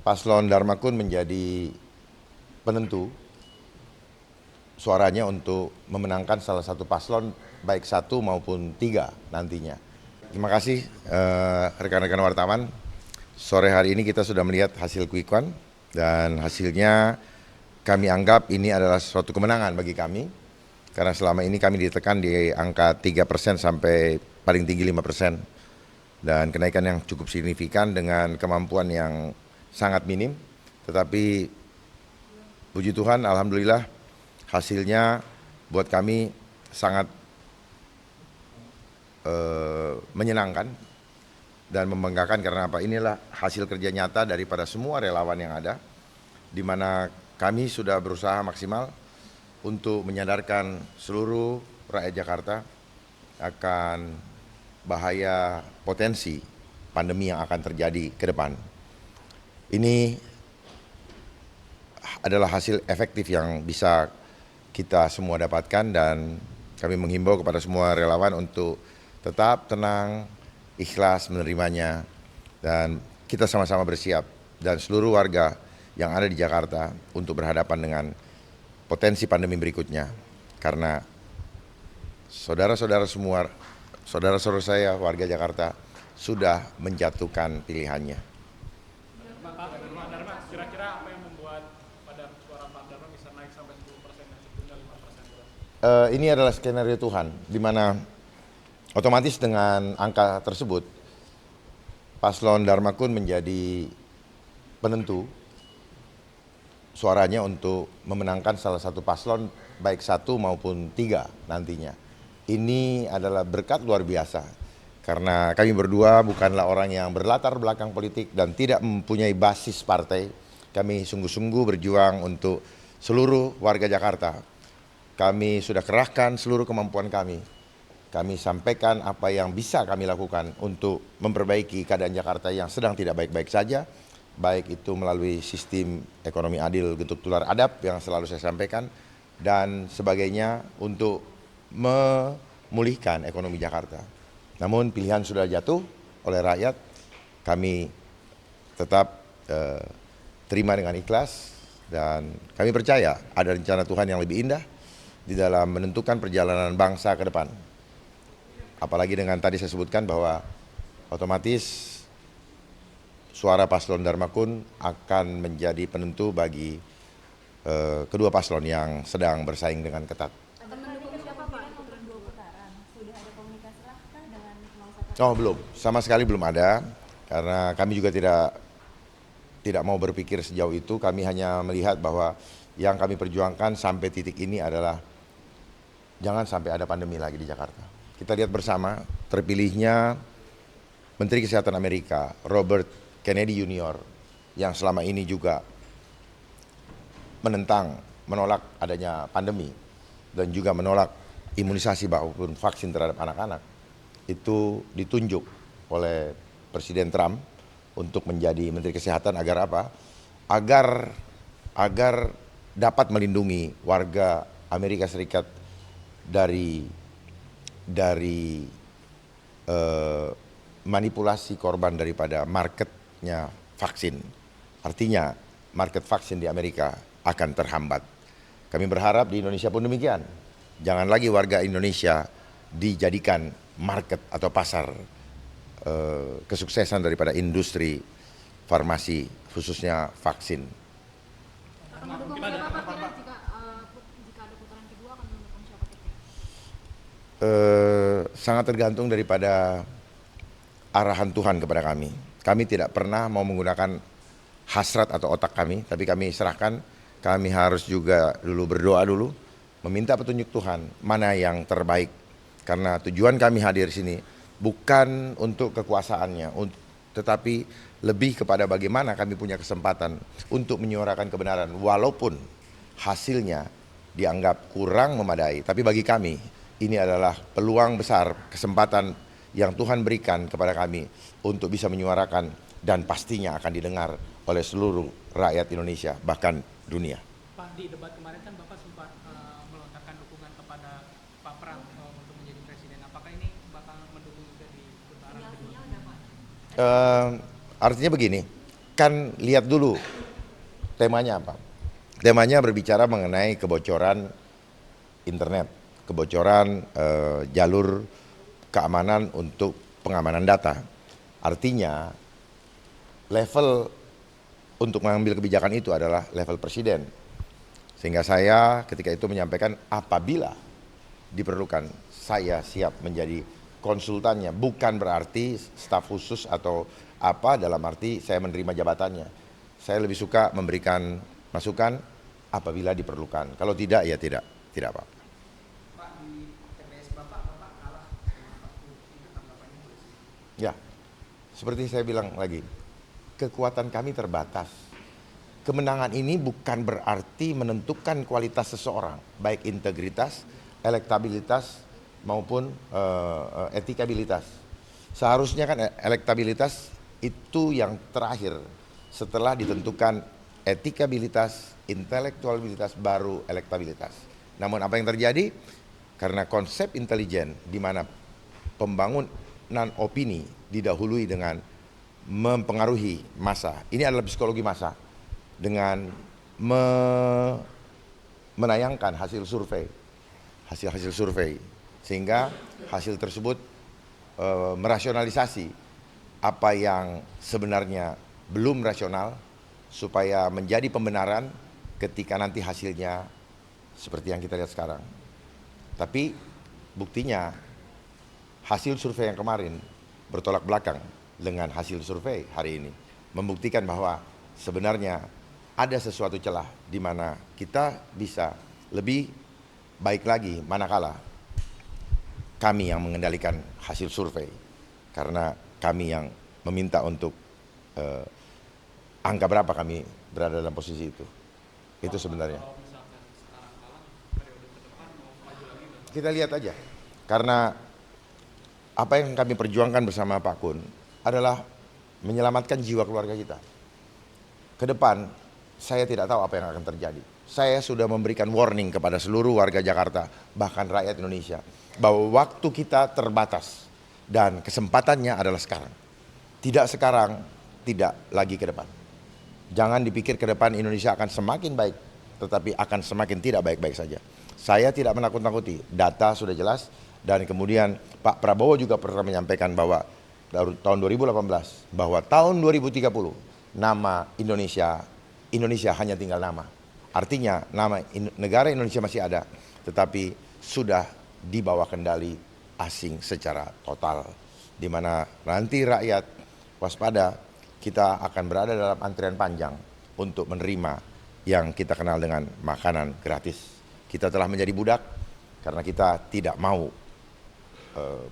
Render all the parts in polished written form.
Paslon Dharma Kun menjadi penentu suaranya untuk memenangkan salah satu paslon, baik satu maupun tiga nantinya. Terima kasih rekan-rekan wartawan. Sore hari ini kita sudah melihat hasil quick count dan hasilnya kami anggap ini adalah suatu kemenangan bagi kami. Karena selama ini kami ditekan di angka 3% sampai paling tinggi 5%. Dan kenaikan yang cukup signifikan dengan kemampuan yang sangat minim. Tetapi puji Tuhan, alhamdulillah hasilnya buat kami sangat menyenangkan dan membanggakan karena apa? Inilah hasil kerja nyata daripada semua relawan yang ada, di mana kami sudah berusaha maksimal untuk menyadarkan seluruh rakyat Jakarta akan bahaya potensi pandemi yang akan terjadi ke depan. Ini adalah hasil efektif yang bisa kita semua dapatkan dan kami menghimbau kepada semua relawan untuk tetap tenang, ikhlas menerimanya, dan kita sama-sama bersiap dan seluruh warga yang ada di Jakarta untuk berhadapan dengan potensi pandemi berikutnya. Karena saudara-saudara semua, saudara-saudara saya warga Jakarta sudah menjatuhkan pilihannya. Pak Dharma, kira-kira apa yang membuat pada suara Pak Dharma bisa naik sampai 10% dan sebelumnya 5%? Ini adalah skenario Tuhan, di mana otomatis dengan angka tersebut, Paslon Dharma Kun menjadi penentu suaranya untuk memenangkan salah satu paslon, baik satu maupun tiga nantinya. Ini adalah berkat luar biasa, karena kami berdua bukanlah orang yang berlatar belakang politik dan tidak mempunyai basis partai. Kami sungguh-sungguh berjuang untuk seluruh warga Jakarta. Kami sudah kerahkan seluruh kemampuan kami. Kami sampaikan apa yang bisa kami lakukan untuk memperbaiki keadaan Jakarta yang sedang tidak baik-baik saja, baik itu melalui sistem ekonomi adil getuk tular adab yang selalu saya sampaikan, dan sebagainya untuk memulihkan ekonomi Jakarta. Namun pilihan sudah jatuh oleh rakyat, kami tetap terima dengan ikhlas dan kami percaya ada rencana Tuhan yang lebih indah di dalam menentukan perjalanan bangsa ke depan. Apalagi dengan tadi saya sebutkan bahwa otomatis suara paslon Dharma Kun akan menjadi penentu bagi kedua paslon yang sedang bersaing dengan ketat. Akan mendukung siapa Pak untuk 2 putaran? Sudah ada komunikasi kah dengan 01? Oh belum, sama sekali belum ada, karena kami juga tidak mau berpikir sejauh itu. Kami hanya melihat bahwa yang kami perjuangkan sampai titik ini adalah jangan sampai ada pandemi lagi di Jakarta. Kita lihat bersama terpilihnya Menteri Kesehatan Amerika, Robert Kennedy Jr., yang selama ini juga menolak adanya pandemi dan juga menolak imunisasi maupun vaksin terhadap anak-anak, itu ditunjuk oleh Presiden Trump untuk menjadi Menteri Kesehatan agar apa? Agar dapat melindungi warga Amerika Serikat dari manipulasi korban daripada marketnya vaksin. Artinya market vaksin di Amerika akan terhambat. Kami berharap di Indonesia pun demikian. Jangan lagi warga Indonesia dijadikan market atau pasar kesuksesan daripada industri farmasi, khususnya vaksin. Akan mendukung siapa Pak kira jika ada putaran kedua akan mendukung siapa kira? Sangat tergantung daripada arahan Tuhan kepada kami. Kami tidak pernah mau menggunakan hasrat atau otak kami, tapi kami serahkan. Kami harus juga berdoa dulu, meminta petunjuk Tuhan mana yang terbaik. Karena tujuan kami hadir sini bukan untuk kekuasaannya, tetapi lebih kepada bagaimana kami punya kesempatan untuk menyuarakan kebenaran, walaupun hasilnya dianggap kurang memadai. Tapi bagi kami ini adalah peluang besar, kesempatan yang Tuhan berikan kepada kami untuk bisa menyuarakan dan pastinya akan didengar oleh seluruh rakyat Indonesia, bahkan dunia. Pak, di debat kemarin kan Bapak sempat melontarkan dukungan kepada Pak Pram untuk menjadi presiden. Apakah ini bakal mendukung juga di putaran kedua? Artinya begini, kan lihat dulu temanya apa. Temanya berbicara mengenai kebocoran internet, kebocoran jalur keamanan untuk pengamanan data. Artinya level untuk mengambil kebijakan itu adalah level presiden. Sehingga saya ketika itu menyampaikan apabila diperlukan saya siap menjadi konsultannya. Bukan berarti staf khusus atau apa, dalam arti saya menerima jabatannya. Saya lebih suka memberikan masukan apabila diperlukan. Kalau tidak ya tidak apa. Pak, di TPS Bapak kalah sama Pak Luhut. Itu tanggapannya boleh sih? Ya, seperti saya bilang lagi, kekuatan kami terbatas. Kemenangan ini bukan berarti menentukan kualitas seseorang, baik integritas, elektabilitas maupun etikabilitas. Seharusnya kan elektabilitas itu yang terakhir, setelah ditentukan etikabilitas, intelektualitas, baru elektabilitas. Namun apa yang terjadi? Karena konsep intelijen di mana pembangunan opini didahului dengan mempengaruhi massa. Ini adalah psikologi massa dengan menayangkan hasil survei, sehingga hasil tersebut merasionalisasi apa yang sebenarnya belum rasional supaya menjadi pembenaran ketika nanti hasilnya seperti yang kita lihat sekarang. Tapi buktinya hasil survei yang kemarin bertolak belakang dengan hasil survei hari ini, membuktikan bahwa sebenarnya ada sesuatu celah di mana kita bisa lebih baik lagi manakala kami yang mengendalikan hasil survei, karena kami yang meminta untuk angka berapa kami berada dalam posisi itu. Itu sebenarnya. Kalau misalkan sekarang kalah, periode ke depan mau maju lagi nggak? Kita lihat aja, karena apa yang kami perjuangkan bersama Pak Kun adalah menyelamatkan jiwa keluarga kita. Ke depan, saya tidak tahu apa yang akan terjadi. Saya sudah memberikan warning kepada seluruh warga Jakarta, bahkan rakyat Indonesia, bahwa waktu kita terbatas dan kesempatannya adalah sekarang. Tidak sekarang, tidak lagi ke depan. Jangan dipikir ke depan Indonesia akan semakin baik, tetapi akan semakin tidak baik-baik saja. Saya tidak menakut-nakuti, data sudah jelas, dan kemudian Pak Prabowo juga pernah menyampaikan bahwa tahun 2018, bahwa tahun 2030 nama Indonesia hanya tinggal nama. Artinya nama negara Indonesia masih ada, tetapi sudah di bawah kendali asing secara total. Di mana nanti rakyat waspada, kita akan berada dalam antrian panjang untuk menerima yang kita kenal dengan makanan gratis. Kita telah menjadi budak karena kita tidak mau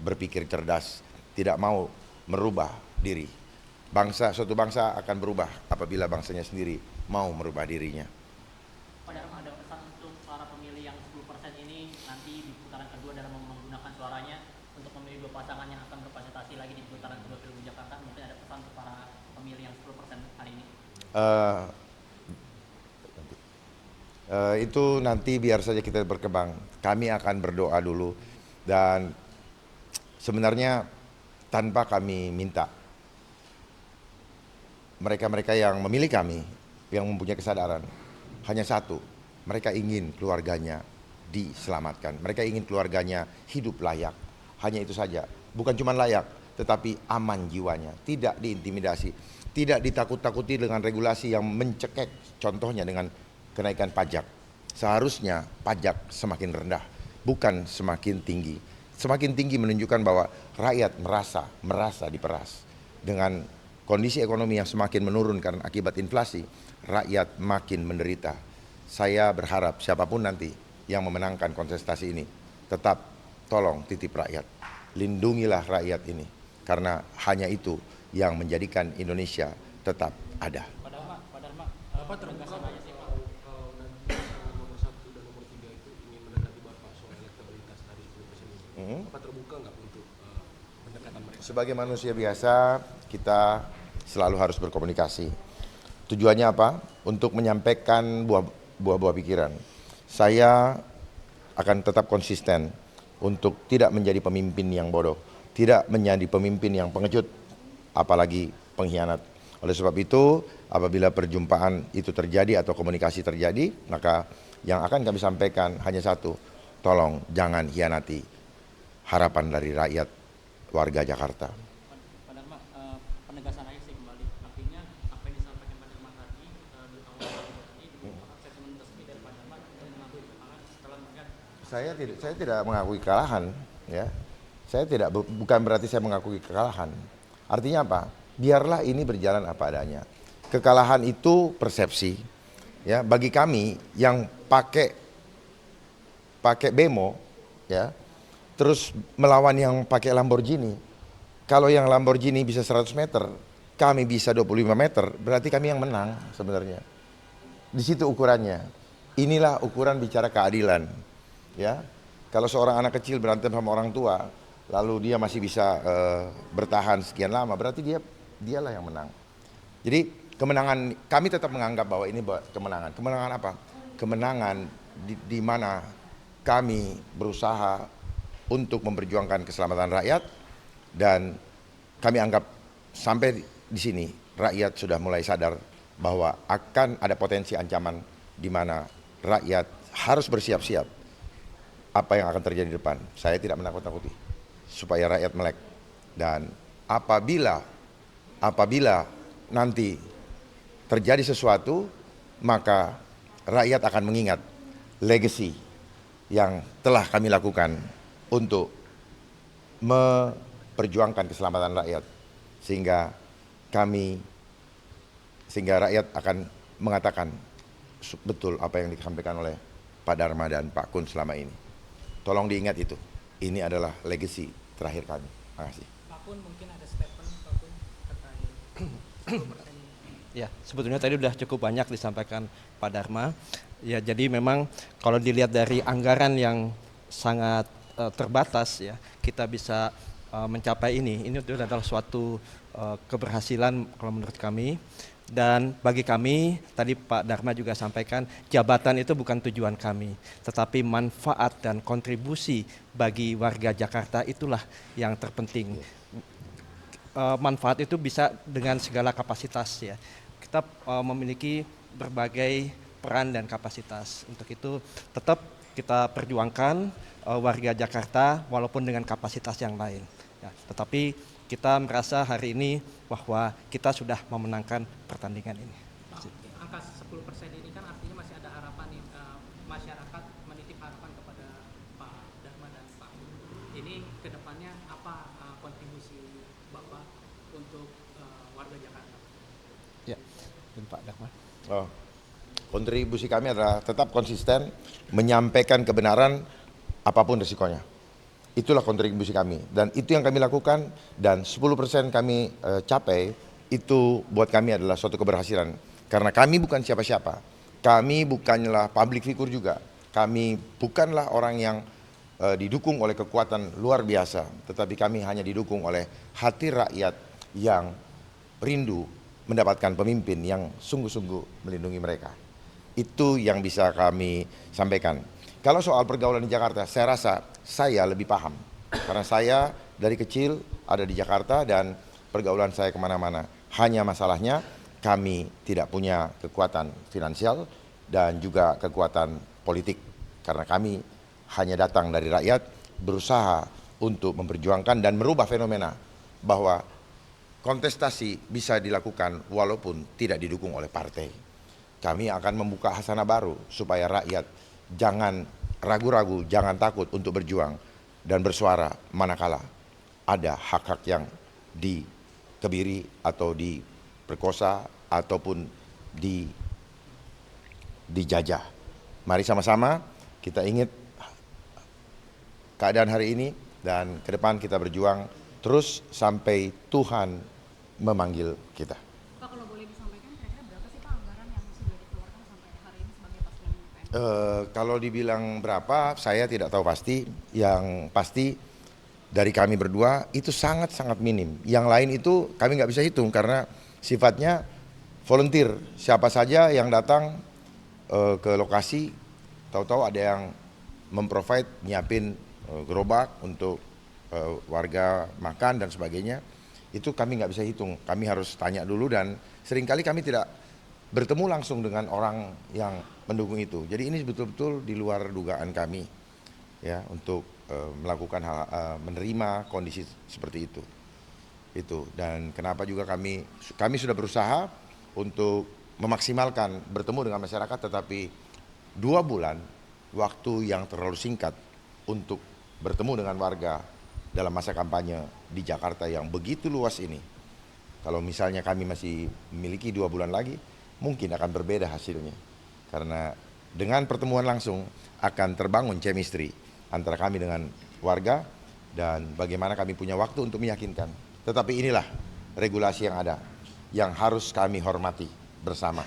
berpikir cerdas, tidak mau merubah diri. Suatu bangsa akan berubah apabila bangsanya sendiri mau merubah dirinya. Pak Dharma, ada pesan untuk para pemilih yang 10% ini nanti di putaran kedua dalam menggunakan suaranya untuk memilih dua pasangan yang akan berkontestasi lagi di putaran kedua Pilgub Jakarta. Mungkin ada pesan untuk para pemilih yang 10% hari ini. Itu nanti biar saja kita berkembang. Kami akan berdoa dulu, dan sebenarnya tanpa kami minta, mereka-mereka yang memilih kami, yang mempunyai kesadaran, hanya satu, mereka ingin keluarganya diselamatkan. Mereka ingin keluarganya hidup layak. Hanya itu saja. Bukan cuma layak, tetapi aman jiwanya. Tidak diintimidasi. Tidak ditakut-takuti dengan regulasi yang mencekek. Contohnya dengan kenaikan pajak. Seharusnya pajak semakin rendah, bukan semakin tinggi. Semakin tinggi menunjukkan bahwa rakyat merasa diperas. Dengan kondisi ekonomi yang semakin menurun karena akibat inflasi, rakyat makin menderita. Saya berharap siapapun nanti yang memenangkan kontestasi ini, tetap tolong titip rakyat. Lindungilah rakyat ini, karena hanya itu yang menjadikan Indonesia tetap ada. Pak Dharma, Bapak terbuka aja sih Pak. Kalau nanti nomor 1 dan nomor 3 itu ingin mendekati Bapak soal elektabilitas tadi 10% ini, Bapak terbuka nggak untuk pendekatan mereka? Sebagai manusia biasa, kita selalu harus berkomunikasi. Tujuannya apa? Untuk menyampaikan buah-buah pikiran. Saya akan tetap konsisten untuk tidak menjadi pemimpin yang bodoh, tidak menjadi pemimpin yang pengecut, apalagi pengkhianat. Oleh sebab itu, apabila perjumpaan itu terjadi atau komunikasi terjadi, maka yang akan kami sampaikan hanya satu, tolong jangan hianati harapan dari rakyat warga Jakarta. Pak Dharma, penegasan aja sih kembali. Artinya apa yang disampaikan Pak Dharma tadi di awal tadi merupakan statement resmi dari Pak Dharma dan mengakui kekalahan setelah melihat. Saya tidak mengakui kekalahan, ya. Saya tidak, bukan berarti saya mengakui kekalahan. Artinya apa? Biarlah ini berjalan apa adanya. Kekalahan itu persepsi, ya. Bagi kami yang pakai bemo, ya, terus melawan yang pakai Lamborghini. Kalau yang Lamborghini bisa 100 meter, kami bisa 25 meter, berarti kami yang menang sebenarnya. Di situ ukurannya. Inilah ukuran bicara keadilan, ya. Kalau seorang anak kecil berantem sama orang tua, lalu dia masih bisa bertahan sekian lama, berarti dialah yang menang. Jadi kemenangan, kami tetap menganggap bahwa ini kemenangan. Kemenangan apa? Kemenangan di mana kami berusaha untuk memperjuangkan keselamatan rakyat, dan kami anggap sampai di sini rakyat sudah mulai sadar bahwa akan ada potensi ancaman di mana rakyat harus bersiap-siap apa yang akan terjadi di depan. Saya tidak menakut-nakuti supaya rakyat melek, dan apabila nanti terjadi sesuatu, maka rakyat akan mengingat legacy yang telah kami lakukan untuk memperjuangkan keselamatan rakyat, sehingga rakyat akan mengatakan betul apa yang disampaikan oleh Pak Dharma dan Pak Kun selama ini. Tolong diingat itu. Ini adalah legacy terakhir kami. Terima kasih. Pak Kun, mungkin ada statement Pak Kun terkait 10% Ya, sebetulnya tadi sudah cukup banyak disampaikan Pak Dharma. Ya, jadi memang kalau dilihat dari anggaran yang sangat terbatas, ya, kita bisa mencapai ini. Ini adalah suatu keberhasilan kalau menurut kami. Dan bagi kami, tadi Pak Dharma juga sampaikan, jabatan itu bukan tujuan kami, tetapi manfaat dan kontribusi bagi warga Jakarta itulah yang terpenting. Manfaat itu bisa dengan segala kapasitas, ya. Kita memiliki berbagai peran dan kapasitas. Untuk itu tetap kita perjuangkan warga Jakarta walaupun dengan kapasitas yang lain. Ya, tetapi kita merasa hari ini bahwa kita sudah memenangkan pertandingan ini. Angka 10% ini kan artinya masih ada harapan nih, masyarakat menitip harapan kepada Pak Dharma dan Pak Kun. Ini kedepannya apa kontribusi Bapak untuk warga Jakarta? Ya, dan Pak Dharma. Kontribusi kami adalah tetap konsisten menyampaikan kebenaran apapun risikonya. Itulah kontribusi kami, dan itu yang kami lakukan, dan 10% kami capai, itu buat kami adalah suatu keberhasilan. Karena kami bukan siapa-siapa, kami bukanlah public figure juga, kami bukanlah orang yang didukung oleh kekuatan luar biasa, tetapi kami hanya didukung oleh hati rakyat yang rindu mendapatkan pemimpin yang sungguh-sungguh melindungi mereka. Itu yang bisa kami sampaikan. Kalau soal pergaulan di Jakarta, saya rasa saya lebih paham. Karena saya dari kecil ada di Jakarta dan pergaulan saya kemana-mana. Hanya masalahnya kami tidak punya kekuatan finansial dan juga kekuatan politik. Karena kami hanya datang dari rakyat, berusaha untuk memperjuangkan dan merubah fenomena bahwa kontestasi bisa dilakukan walaupun tidak didukung oleh partai. Kami akan membuka hasanah baru supaya rakyat jangan ragu-ragu, jangan takut untuk berjuang dan bersuara manakala ada hak-hak yang dikebiri atau diperkosa ataupun dijajah. Mari sama-sama kita ingat keadaan hari ini, dan ke depan kita berjuang terus sampai Tuhan memanggil kita. Pak, kalau boleh disampaikan kira-kira berapa sih Pak anggaran yang sudah dikeluarkan sampai hari ini sebagai paslon PNS? Kalau dibilang berapa, saya tidak tahu pasti. Yang pasti dari kami berdua itu sangat-sangat minim. Yang lain itu kami nggak bisa hitung karena sifatnya volunteer. Siapa saja yang datang ke lokasi, tahu-tahu ada yang memprovide, nyiapin gerobak untuk warga makan dan sebagainya. itu kami nggak bisa hitung. Kami harus tanya dulu dan seringkali kami tidak bertemu langsung dengan orang yang mendukung itu. Jadi ini betul-betul di luar dugaan kami ya untuk melakukan menerima kondisi seperti itu. Dan kenapa juga kami sudah berusaha untuk memaksimalkan bertemu dengan masyarakat, tetapi 2 bulan waktu yang terlalu singkat untuk bertemu dengan warga dalam masa kampanye di Jakarta yang begitu luas ini. Kalau misalnya kami masih memiliki 2 bulan lagi, mungkin akan berbeda hasilnya. Karena dengan pertemuan langsung akan terbangun chemistry antara kami dengan warga dan bagaimana kami punya waktu untuk meyakinkan. Tetapi inilah regulasi yang ada, yang harus kami hormati bersama.